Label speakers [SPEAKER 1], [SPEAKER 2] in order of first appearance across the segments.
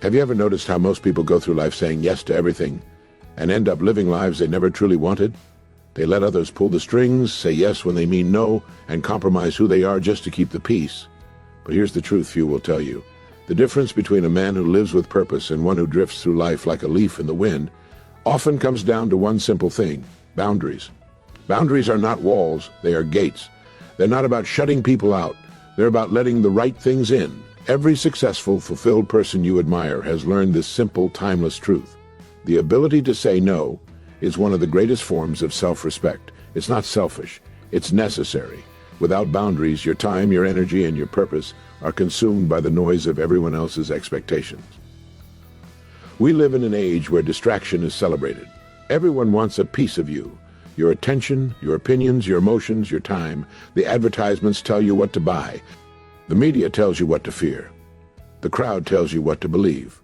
[SPEAKER 1] Have you ever noticed how most people go through life saying yes to everything and end up living lives they never truly wanted? They let others pull the strings, say yes when they mean no, and compromise who they are just to keep the peace. But here's the truth few will tell you. The difference between a man who lives with purpose and one who drifts through life like a leaf in the wind often comes down to one simple thing: boundaries. Boundaries are not walls, they are gates. They're not about shutting people out, they're about letting the right things in. Every successful, fulfilled person you admire has learned this simple, timeless truth. The ability to say no is one of the greatest forms of self-respect. It's not selfish, it's necessary. Without boundaries, your time, your energy, and your purpose are consumed by the noise of everyone else's expectations. We live in an age where distraction is celebrated. Everyone wants a piece of you. Your attention, your opinions, your emotions, your time. The advertisements tell you what to buy. The media tells you what to fear. The crowd tells you what to believe.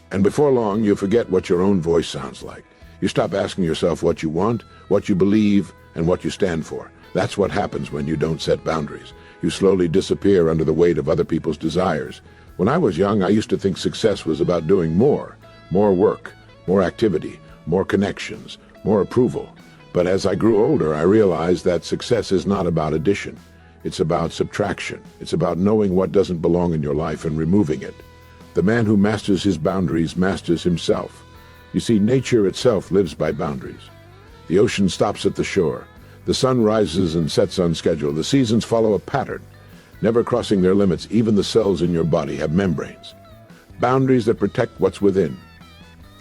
[SPEAKER 1] And before long, you forget what your own voice sounds like. You stop asking yourself what you want, what you believe, and what you stand for. That's what happens when you don't set boundaries. You slowly disappear under the weight of other people's desires. When I was young, I used to think success was about doing more work, more activity, more connections, more approval. But as I grew older, I realized that success is not about addition. It's about subtraction. It's about knowing what doesn't belong in your life and removing it. The man who masters his boundaries masters himself. You see, nature itself lives by boundaries. The ocean stops at the shore. The sun rises and sets on schedule. The seasons follow a pattern, never crossing their limits. Even the cells in your body have membranes, boundaries that protect what's within.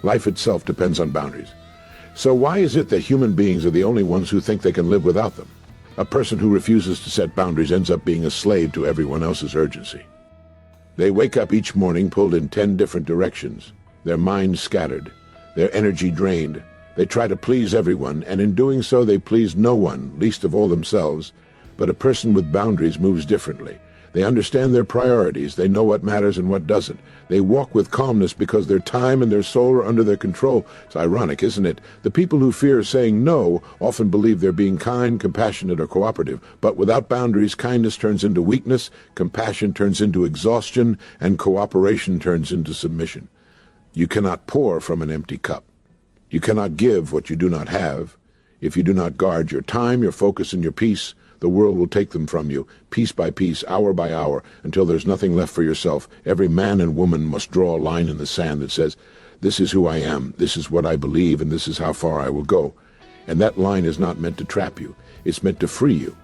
[SPEAKER 1] Life itself depends on boundaries. So why is it that human beings are the only ones who think they can live without them? A person who refuses to set boundaries ends up being a slave to everyone else's urgency. They wake up each morning pulled in 10 different directions, their minds scattered, their energy drained. They try to please everyone, and in doing so they please no one, least of all themselves. But a person with boundaries moves differently. They understand their priorities. They know what matters and what doesn't. They walk with calmness because their time and their soul are under their control. It's ironic, isn't it? The people who fear saying no often believe they're being kind, compassionate, or cooperative. But without boundaries, kindness turns into weakness, compassion turns into exhaustion, and cooperation turns into submission. You cannot pour from an empty cup. You cannot give what you do not have. If you do not guard your time, your focus, and your peace, the world will take them from you, piece by piece, hour by hour, until there's nothing left for yourself. Every man and woman must draw a line in the sand that says, this is who I am, this is what I believe, and this is how far I will go. And that line is not meant to trap you. It's meant to free you.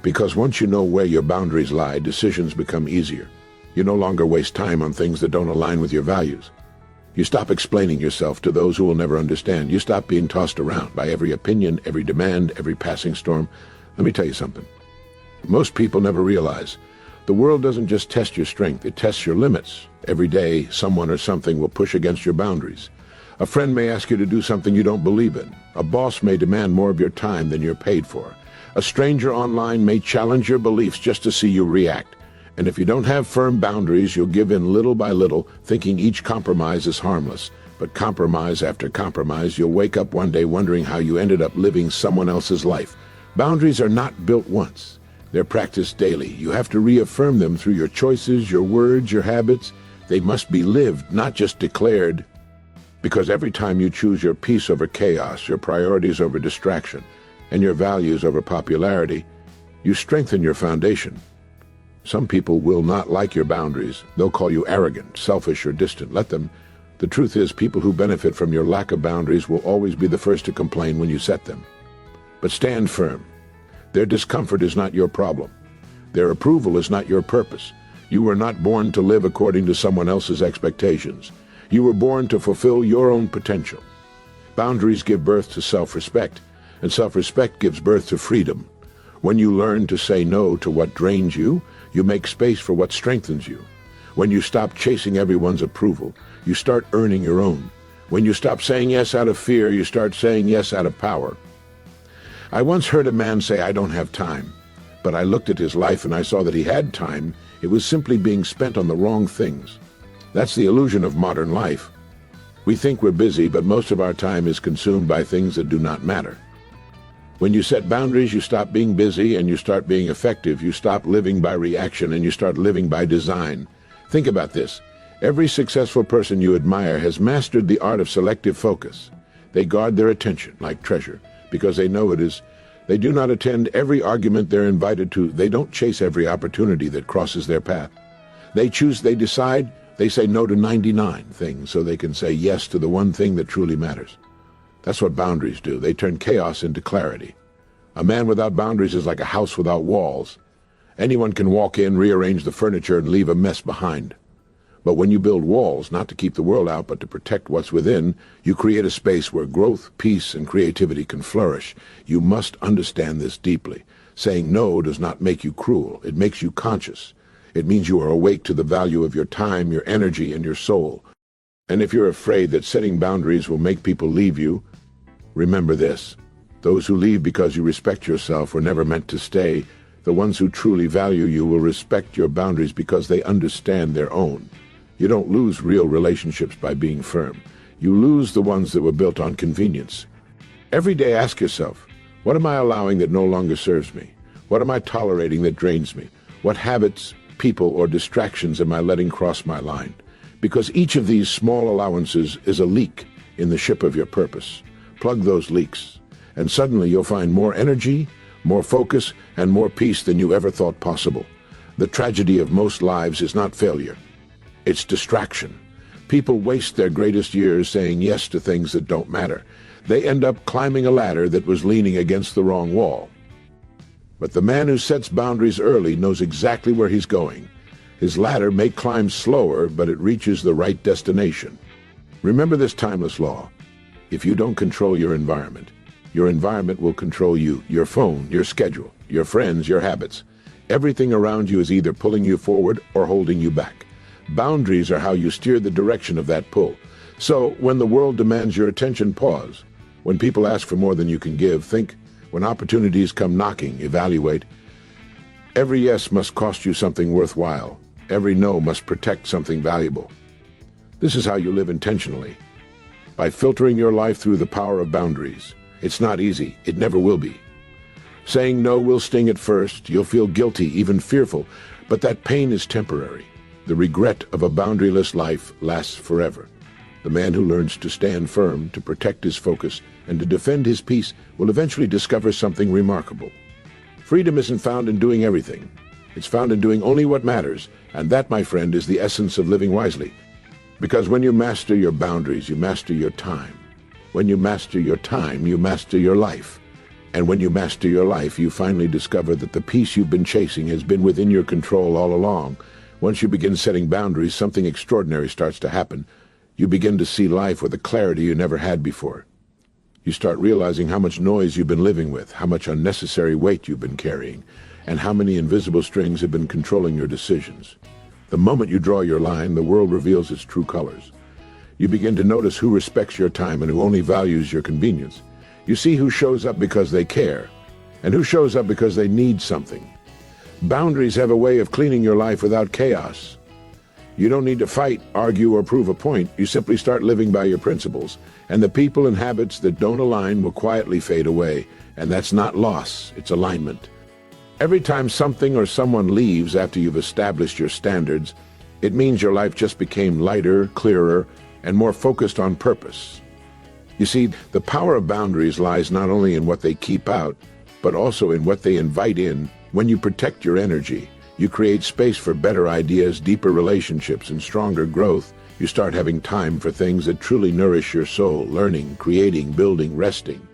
[SPEAKER 1] Because once you know where your boundaries lie, decisions become easier. You no longer waste time on things that don't align with your values. You stop explaining yourself to those who will never understand. You stop being tossed around by every opinion, every demand, every passing storm. Let me tell you something. Most people never realize the world doesn't just test your strength, it tests your limits. Every day, someone or something will push against your boundaries. A friend may ask you to do something you don't believe in. A boss may demand more of your time than you're paid for. A stranger online may challenge your beliefs just to see you react. And if you don't have firm boundaries, you'll give in little by little, thinking each compromise is harmless. But compromise after compromise, you'll wake up one day wondering how you ended up living someone else's life. Boundaries are not built once. They're practiced daily. You have to reaffirm them through your choices, your words, your habits. They must be lived, not just declared. Because every time you choose your peace over chaos, your priorities over distraction, and your values over popularity, you strengthen your foundation. Some people will not like your boundaries. They'll call you arrogant, selfish, or distant. Let them. The truth is, people who benefit from your lack of boundaries will always be the first to complain when you set them. But stand firm. Their discomfort is not your problem. Their approval is not your purpose. You were not born to live according to someone else's expectations. You were born to fulfill your own potential. Boundaries give birth to self-respect, and self-respect gives birth to freedom. When you learn to say no to what drains you, you make space for what strengthens you. When you stop chasing everyone's approval, you start earning your own. When you stop saying yes out of fear, you start saying yes out of power. I once heard a man say, "I don't have time." But I looked at his life and I saw that he had time. It was simply being spent on the wrong things. That's the illusion of modern life. We think we're busy, but most of our time is consumed by things that do not matter. When you set boundaries, you stop being busy and you start being effective. You stop living by reaction and you start living by design. Think about this. Every successful person you admire has mastered the art of selective focus. They guard their attention like treasure because they know it is. They do not attend every argument they're invited to. They don't chase every opportunity that crosses their path. They choose, they decide, they say no to 99 things so they can say yes to the one thing that truly matters. That's what boundaries do. They turn chaos into clarity. A man without boundaries is like a house without walls. Anyone can walk in, rearrange the furniture, and leave a mess behind. But when you build walls, not to keep the world out, but to protect what's within, you create a space where growth, peace, and creativity can flourish. You must understand this deeply. Saying no does not make you cruel. It makes you conscious. It means you are awake to the value of your time, your energy, and your soul. And if you're afraid that setting boundaries will make people leave you, remember this. Those who leave because you respect yourself were never meant to stay. The ones who truly value you will respect your boundaries because they understand their own. You don't lose real relationships by being firm. You lose the ones that were built on convenience. Every day ask yourself, what am I allowing that no longer serves me? What am I tolerating that drains me? What habits, people, or distractions am I letting cross my line? Because each of these small allowances is a leak in the ship of your purpose. Plug those leaks, and suddenly you'll find more energy, more focus, and more peace than you ever thought possible. The tragedy of most lives is not failure. It's distraction. People waste their greatest years saying yes to things that don't matter. They end up climbing a ladder that was leaning against the wrong wall. But the man who sets boundaries early knows exactly where he's going. His ladder may climb slower, but it reaches the right destination. Remember this timeless law. If you don't control your environment will control you, your phone, your schedule, your friends, your habits. Everything around you is either pulling you forward or holding you back. Boundaries are how you steer the direction of that pull. So, when the world demands your attention, pause. When people ask for more than you can give, think. When opportunities come knocking, evaluate. Every yes must cost you something worthwhile. Every no must protect something valuable. This is how you live intentionally. By filtering your life through the power of boundaries. It's not easy. It never will be. Saying no will sting at first. You'll feel guilty, even fearful. But that pain is temporary. The regret of a boundaryless life lasts forever. The man who learns to stand firm, to protect his focus, and to defend his peace will eventually discover something remarkable. Freedom isn't found in doing everything. It's found in doing only what matters, and that, my friend, is the essence of living wisely. Because when you master your boundaries, you master your time. When you master your time, you master your life. And when you master your life, you finally discover that the peace you've been chasing has been within your control all along. Once you begin setting boundaries, something extraordinary starts to happen. You begin to see life with a clarity you never had before. You start realizing how much noise you've been living with, how much unnecessary weight you've been carrying, and how many invisible strings have been controlling your decisions. The moment you draw your line, the world reveals its true colors. You begin to notice who respects your time and who only values your convenience. You see who shows up because they care, and who shows up because they need something. Boundaries have a way of cleaning your life without chaos. You don't need to fight, argue, or prove a point. You simply start living by your principles, and the people and habits that don't align will quietly fade away. And that's not loss, it's alignment. Every time something or someone leaves after you've established your standards, it means your life just became lighter, clearer, and more focused on purpose. You see, the power of boundaries lies not only in what they keep out, but also in what they invite in. When you protect your energy, you create space for better ideas, deeper relationships, and stronger growth. You start having time for things that truly nourish your soul, learning, creating, building, resting.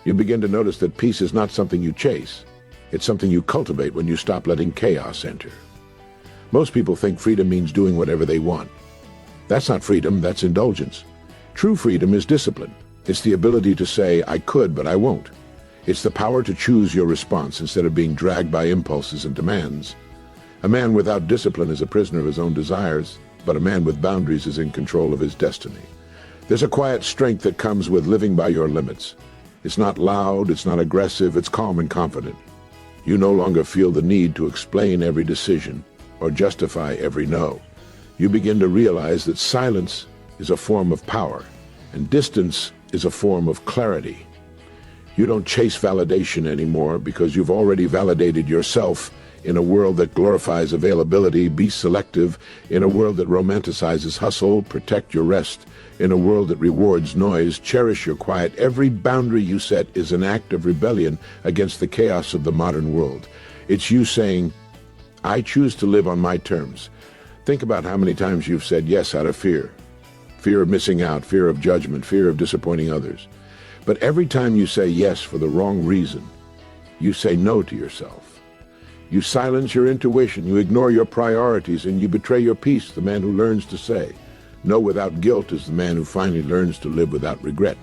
[SPEAKER 1] You begin to notice that peace is not something you chase. It's something you cultivate when you stop letting chaos enter. Most people think freedom means doing whatever they want. That's not freedom, that's indulgence. True freedom is discipline. It's the ability to say, I could, but I won't. It's the power to choose your response instead of being dragged by impulses and demands. A man without discipline is a prisoner of his own desires, but a man with boundaries is in control of his destiny. There's a quiet strength that comes with living by your limits. It's not loud, it's not aggressive, it's calm and confident. You no longer feel the need to explain every decision or justify every no. You begin to realize that silence is a form of power, and distance is a form of clarity. You don't chase validation anymore because you've already validated yourself In a world that glorifies availability, be selective. In a world that romanticizes hustle, protect your rest. In a world that rewards noise, cherish your quiet. Every boundary you set is an act of rebellion against the chaos of the modern world. It's you saying, I choose to live on my terms. Think about how many times you've said yes out of fear. Fear of missing out, fear of judgment, fear of disappointing others. But every time you say yes for the wrong reason, you say no to yourself. You silence your intuition, you ignore your priorities, and you betray your peace, the man who learns to say no without guilt is the man who finally learns to live without regret.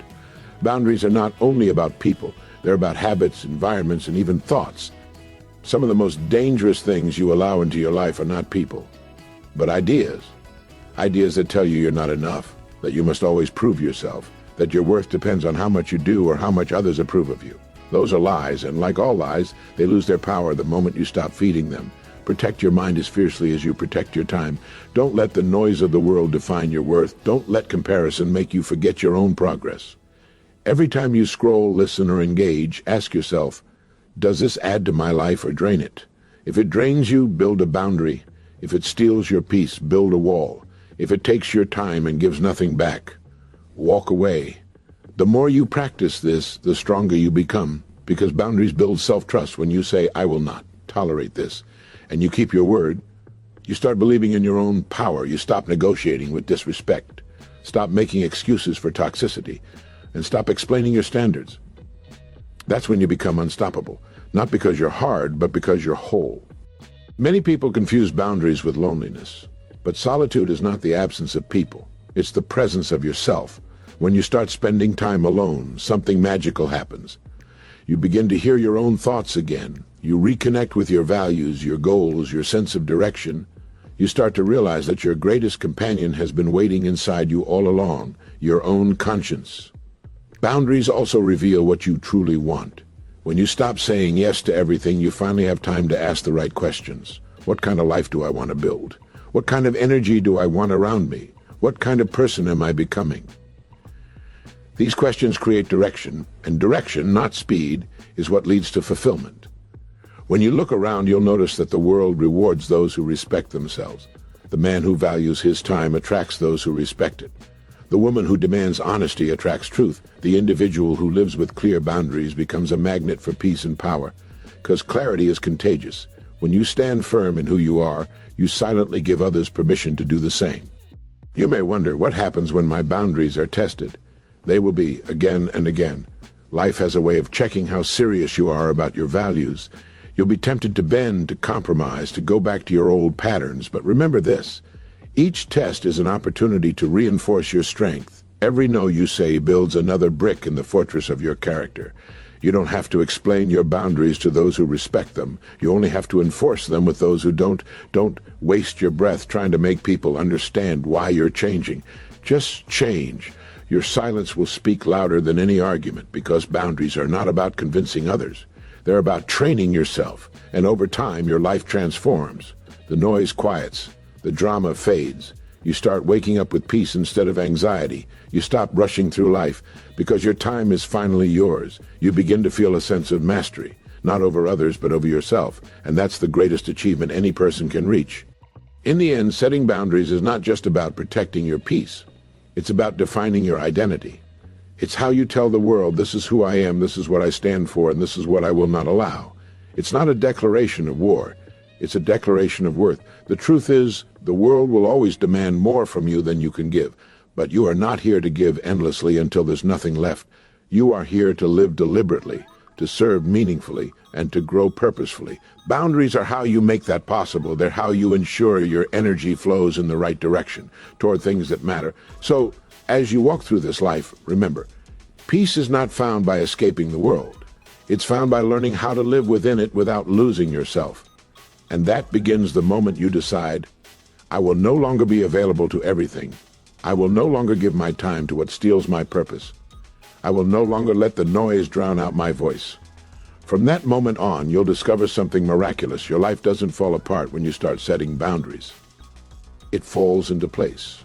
[SPEAKER 1] Boundaries are not only about people, they're about habits, environments, and even thoughts. Some of the most dangerous things you allow into your life are not people, but ideas. Ideas that tell you you're not enough, that you must always prove yourself, that your worth depends on how much you do or how much others approve of you. Those are lies, and like all lies, they lose their power the moment you stop feeding them. Protect your mind as fiercely as you protect your time. Don't let the noise of the world define your worth. Don't let comparison make you forget your own progress. Every time you scroll, listen, or engage, ask yourself, does this add to my life or drain it? If it drains you, build a boundary. If it steals your peace, build a wall. If it takes your time and gives nothing back, walk away. The more you practice this, the stronger you become, because boundaries build self-trust. When you say, I will not tolerate this, and you keep your word, you start believing in your own power. You stop negotiating with disrespect, stop making excuses for toxicity, and stop explaining your standards. That's when you become unstoppable, not because you're hard, but because you're whole. Many people confuse boundaries with loneliness, but solitude is not the absence of people. It's the presence of yourself. When you start spending time alone, something magical happens. You begin to hear your own thoughts again. You reconnect with your values, your goals, your sense of direction. You start to realize that your greatest companion has been waiting inside you all along, your own conscience. Boundaries also reveal what you truly want. When you stop saying yes to everything, you finally have time to ask the right questions. What kind of life do I want to build? What kind of energy do I want around me? What kind of person am I becoming? These questions create direction, and direction, not speed, is what leads to fulfillment. When you look around, you'll notice that the world rewards those who respect themselves. The man who values his time attracts those who respect it. The woman who demands honesty attracts truth. The individual who lives with clear boundaries becomes a magnet for peace and power, because clarity is contagious. When you stand firm in who you are, you silently give others permission to do the same. You may wonder, what happens when my boundaries are tested? They will be, again and again. Life has a way of checking how serious you are about your values. You'll be tempted to bend, to compromise, to go back to your old patterns. But remember this, each test is an opportunity to reinforce your strength. Every no you say builds another brick in the fortress of your character. You don't have to explain your boundaries to those who respect them. You only have to enforce them with those who don't. Don't waste your breath trying to make people understand why you're changing. Just change. Your silence will speak louder than any argument, because boundaries are not about convincing others. They're about training yourself, and over time your life transforms. The noise quiets. The drama fades. You start waking up with peace instead of anxiety. You stop rushing through life because your time is finally yours. You begin to feel a sense of mastery, not over others but over yourself, and that's the greatest achievement any person can reach. In the end, setting boundaries is not just about protecting your peace. It's about defining your identity. It's how you tell the world, this is who I am, this is what I stand for, and this is what I will not allow. It's not a declaration of war. It's a declaration of worth. The truth is, the world will always demand more from you than you can give. But you are not here to give endlessly until there's nothing left. You are here to live deliberately, to serve meaningfully, and to grow purposefully. Boundaries are how you make that possible. They're how you ensure your energy flows in the right direction, toward things that matter. So, as you walk through this life, remember, peace is not found by escaping the world. It's found by learning how to live within it without losing yourself. And that begins the moment you decide, I will no longer be available to everything. I will no longer give my time to what steals my purpose. I will no longer let the noise drown out my voice. From that moment on, you'll discover something miraculous. Your life doesn't fall apart when you start setting boundaries. It falls into place.